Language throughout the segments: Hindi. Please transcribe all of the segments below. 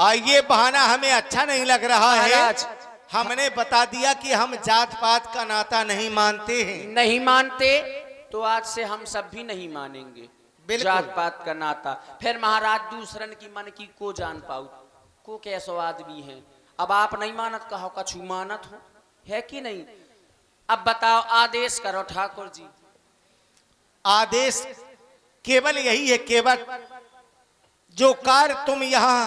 और ये बहाना हमें अच्छा नहीं लग रहा है। महाराज हमने बता दिया कि हम जात पात का नाता नहीं मानते हैं। नहीं मानते तो आज से हम सब भी नहीं मानेंगे बिल्कुल। जात पात का नाता। फिर महाराज दूसरन की मन की को जान पाऊ को कैसो आदमी है। अब आप नहीं मानत कहो कछु मानत हो है कि नहीं। अब बताओ आदेश करो ठाकुर जी। आदेश केवल यही है, केवल जो कार्य तुम यहाँ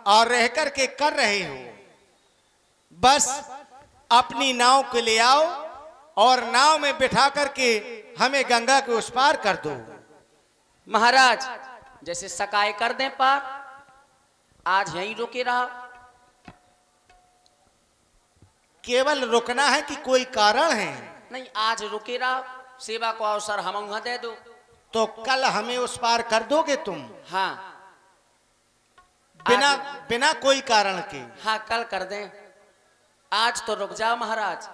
और रह कर के कर रहे हो, बस अपनी नाव को ले आओ और नाव में बिठा करके हमें गंगा के उस पार कर दो। महाराज जैसे सकाए कर दें पार, आज यहीं रुके रहा। केवल रुकना है कि कोई कारण है? नहीं आज रुके रहा, सेवा को अवसर हम वहां दे दो। तो कल हमें उस पार कर दोगे तुम? हाँ बिना आज, बिना कोई कारण के? हाँ कल कर दें, आज तो रुक जाओ महाराज।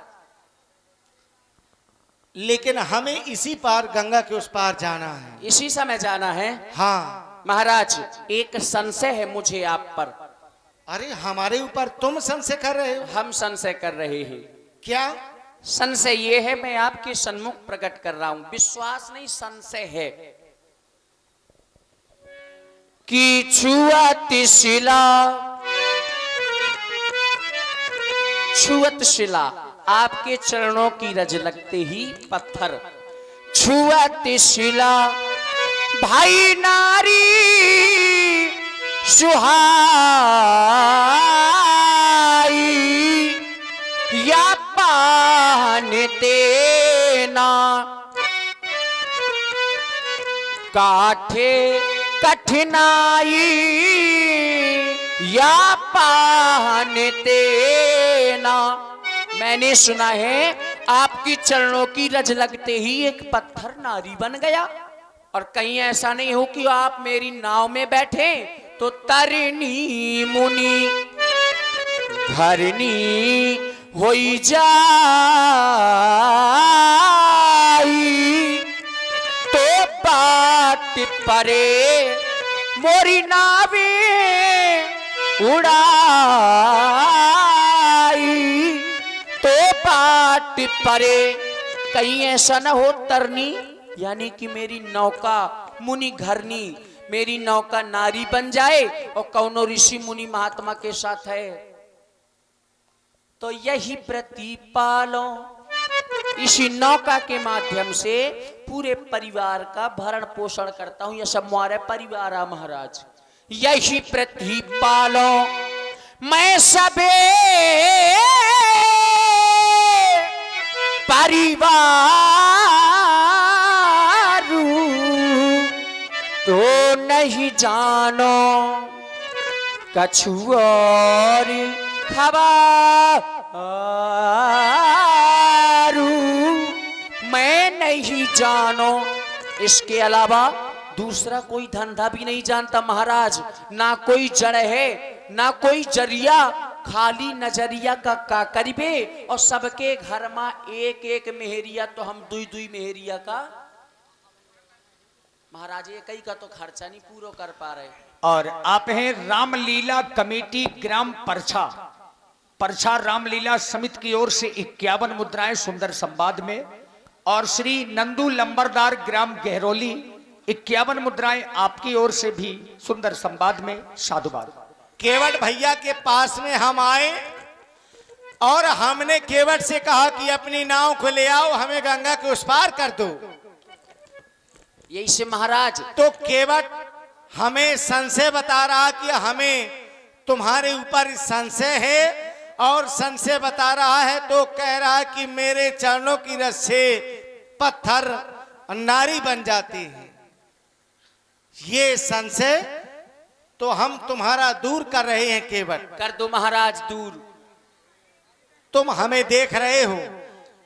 लेकिन हमें इसी पार गंगा के उस पार जाना है। इसी समय जाना है? हाँ महाराज एक संशय है मुझे आप पर। अरे हमारे ऊपर तुम संशय कर रहे हो? हम संशय कर रहे हैं। क्या संशय ये है, मैं आपके सन्मुख प्रकट कर रहा हूं, विश्वास नहीं संशय है कि छुअत शिला, छुअत शिला आपके चरणों की रज लगते ही पत्थर, छुअत शिला भाई नारी सुहाई या पानते ना काठे कठिनाई या पानते ना। मैंने सुना है आपकी चरणों की रज लगते ही एक पत्थर नारी बन गया। और कहीं ऐसा नहीं हो कि आप मेरी नाव में बैठे तो तरनी मुनि घरनी होई जाई तो बाट परे मोरी नावे उड़ाई तो बाट परे। कहीं ऐसा न हो तरनी यानी कि मेरी नौका मुनि घरनी, मेरी नौका नारी बन जाए और कौनो ऋषि मुनि महात्मा के साथ है तो यही प्रतिपालो, इसी नौका के माध्यम से पूरे परिवार का भरण पोषण करता हूं। यह सब हमारे परिवार है महाराज। यही प्रतिपालो मैं सबे परिवार तो नहीं जानो कछु और खबारू, मैं नहीं जानो। इसके अलावा दूसरा कोई धंधा भी नहीं जानता महाराज, ना कोई जड़ है ना कोई जरिया, खाली नजरिया का करीबे और सबके घर में एक एक मेहरिया तो हम दुई दुई मेहरिया का महाराज ये कई का तो खर्चा नहीं पूरा कर पा रहे। और आप हैं रामलीला कमेटी ग्राम परछा, परछा रामलीला समिति की ओर से 51 मुद्राएं सुंदर संवाद में, और श्री नंदू लंबरदार ग्राम गहरोली 51 मुद्राएं आपकी ओर से भी सुंदर संवाद में साधुवाद। केवट भैया के पास में हम आए और हमने केवट से कहा कि अपनी नाव को ले आओ, हमें गंगा के उस पार कर दो। यही से महाराज तो केवट हमें संशय बता रहा कि हमें तुम्हारे ऊपर संशय है, और संशय बता रहा है तो कह रहा है कि मेरे चरणों की रस से पत्थर नारी बन जाती है। ये संशय तो हम तुम्हारा दूर कर रहे हैं केवट। कर दो महाराज दूर। तुम हमें देख रहे हो,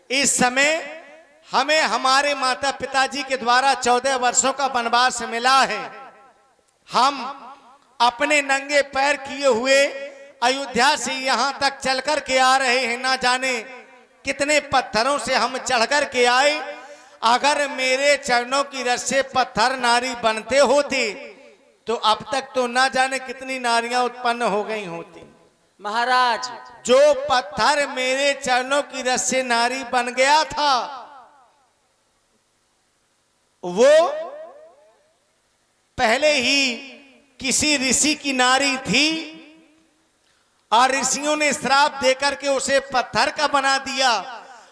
इस समय हमें हमारे माता पिताजी के द्वारा 14 वर्षों का वनवास मिला है। हम अपने नंगे पैर किए हुए अयोध्या से यहाँ तक चलकर के आ रहे हैं, ना जाने कितने पत्थरों से हम चढ़कर के आए। अगर मेरे चरणों की रस से पत्थर नारी बनते होते तो अब तक तो ना जाने कितनी नारियां उत्पन्न हो गई होती। महाराज जो पत्थर मेरे चरणों की रस से नारी बन गया था, वो पहले ही किसी ऋषि की नारी थी और ऋषियों ने श्राप देकर के उसे पत्थर का बना दिया।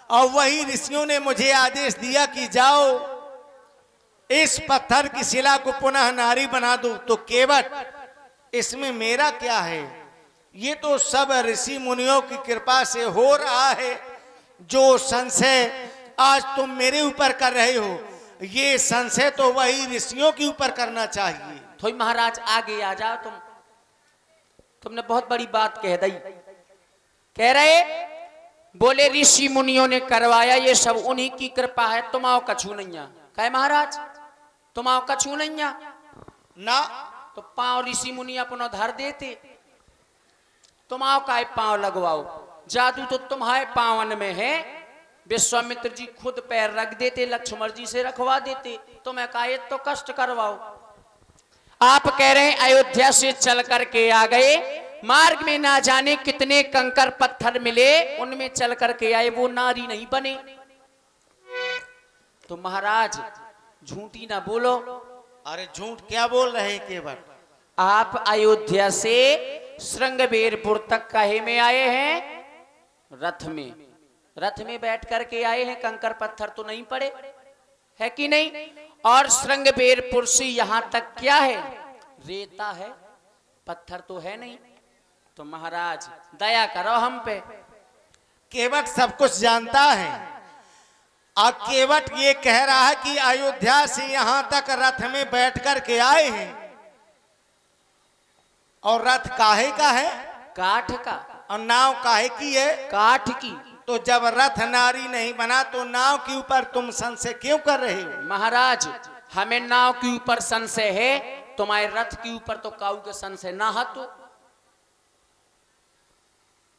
और वही ऋषियों ने मुझे आदेश दिया कि जाओ इस पत्थर की शिला को पुनः नारी बना दो। तो केवट इसमें मेरा क्या है? ये तो सब ऋषि मुनियों की कृपा से हो रहा है। जो संशय आज तुम मेरे ऊपर कर रहे हो, ये संशय तो वही ऋषियों के ऊपर करना चाहिए। थोड़ी महाराज आगे आ जाओ। तुमने बहुत बड़ी बात कह दी। कह रहे बोले ऋषि मुनियों ने करवाया, ये सब उन्हीं की कृपा है, तुमाओ कछू नहीं आ। कहे महाराज तुमाओ कछू नहीं आ ना, तो पांव ऋषि मुनि अपना धर देते, तुमाओ का पांव लगवाओ। जादू तो तुम्हारे पावन में है। विश्वामित्र जी खुद पैर रख देते, लक्ष्मण जी से रखवा देते, तुम्हें काहे तो कष्ट करवाओ। आप कह रहे हैं अयोध्या से चल करके आ गए, मार्ग में ना जाने कितने कंकर पत्थर मिले, उनमें चल करके आए, वो नारी नहीं बने। तो महाराज झूठी ना बोलो। अरे झूठ क्या बोल रहे हैं केवट? आप अयोध्या से श्रृंगबेरपुर तक काहे में आए हैं? रथ में। रथ में बैठ करके आए हैं, कंकर पत्थर तो नहीं पड़े, है कि नहीं? और श्रृंगबेरपुर से यहां तक क्या है? रेता है, पत्थर तो है नहीं। तो महाराज दया करो हम पे। केवट सब कुछ जानता है। और केवट ये कह रहा है कि अयोध्या से यहां तक रथ में बैठ कर के आए हैं। और रथ काहे का है? काठ का। और नाव काहे की है? काठ की। तो जब रथ नारी नहीं बना तो नाव के ऊपर तुम संशय क्यों कर रहे हो? महाराज हमें नाव के ऊपर संशय है, तुम्हारे रथ के ऊपर तो काऊ के संशय ना है। तो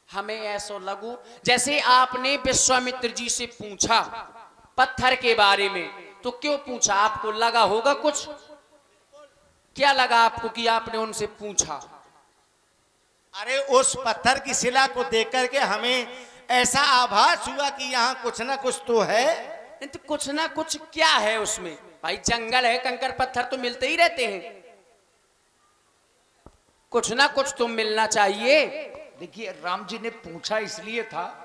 हमें ऐसा लगू जैसे आपने विश्वामित्र जी से पूछा पत्थर के बारे में, तो क्यों पूछा? आपको लगा होगा कुछ। क्या लगा आपको कि आपने उनसे पूछा? अरे उस पत्थर की शिला को देख करके हमें ऐसा आभास हुआ कि यहाँ कुछ ना कुछ तो है। तो कुछ ना कुछ क्या है उसमें? भाई जंगल है, कंकर पत्थर तो मिलते ही रहते हैं, कुछ ना कुछ तो मिलना चाहिए। देखिए राम जी ने पूछा इसलिए था,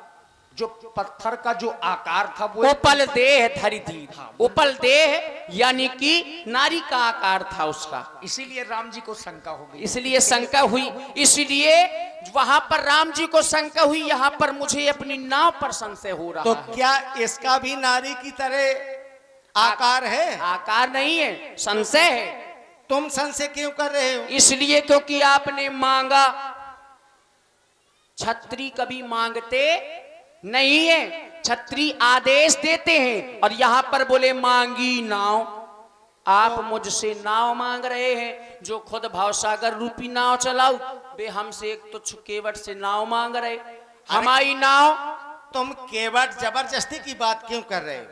जो पत्थर का जो आकार था वो उपल देह धरी थी। उपल देह यानी कि नारी का आकार था उसका, इसीलिए राम जी को शंका हो गई। इसलिए शंका हुई। इसलिए वहां पर राम जी को शंका हुई, यहाँ पर मुझे अपनी नाव पर संशय हो रहा तो है। क्या इसका भी नारी की तरह आकार है? आकार नहीं है, संशय है। तुम संशय क्यों कर रहे हो? इसलिए क्योंकि आपने मांगा। छत्री कभी मांगते नहीं है, छत्री आदेश देते हैं। और यहां पर बोले मांगी नाव, आप मुझसे नाव मांग रहे हैं। जो खुद भावसागर रूपी नाव चलाओ, वे हमसे एक तुच्छ केवट से नाव मांग रहे। हमारी नाव। तुम केवट जबरदस्ती की बात क्यों कर रहे हो?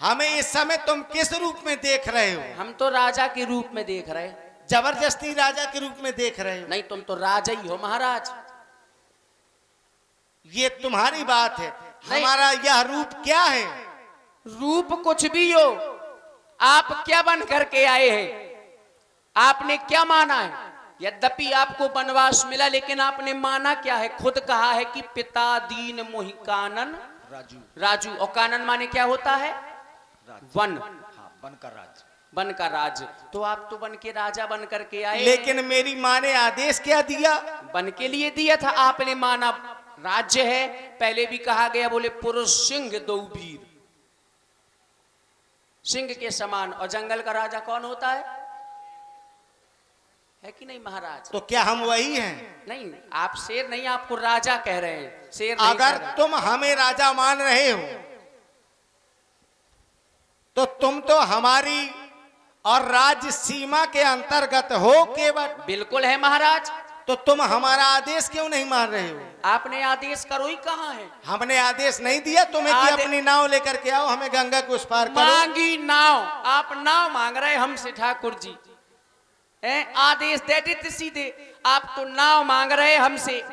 हमें इस समय तुम किस रूप में देख रहे हो? हम तो राजा के रूप में देख रहे। जबरदस्ती राजा के रूप में देख रहे हो? नहीं, तुम तो राजा ही हो महाराज। ये तुम्हारी बात है, हमारा यह रूप क्या है? रूप कुछ भी हो, आप क्या बन करके आए हैं? आपने क्या माना है? यद्यपि आपको वनवास मिला, लेकिन आपने माना क्या है? खुद कहा है कि पिता दीन मोहि कानन राजू। राजू। और कानन माने क्या होता है? वन। हाँ, वन का राज। वन का राज। तो आप तो वन के राजा बन करके आए। लेकिन मेरी माँ ने आदेश क्या दिया? वन के लिए दिया था, आपने माना राज्य है। पहले भी कहा गया, बोले पुरुष सिंह दो वीर, सिंह के समान। और जंगल का राजा कौन होता है कि नहीं महाराज? तो क्या हम वही हैं? नहीं, आप शेर नहीं, आपको राजा कह रहे हैं, शेर नहीं अगर कह रहे। तुम हमें राजा मान रहे हो तो तुम तो हमारी और राज्य सीमा के अंतर्गत हो केवट। बिल्कुल है महाराज। तो तुम हमारा आदेश क्यों नहीं मान रहे हो? आपने आदेश करो ही कहाँ है? हमने आदेश नहीं दिया तुम्हें कि अपनी नाव लेकर के आओ, हमें गंगा को उस पार करो। मांगी नाव, आप नाव मांग रहे हमसे ठाकुर जी, आदेश दे देते सीधे। आप तो नाव मांग रहे हमसे,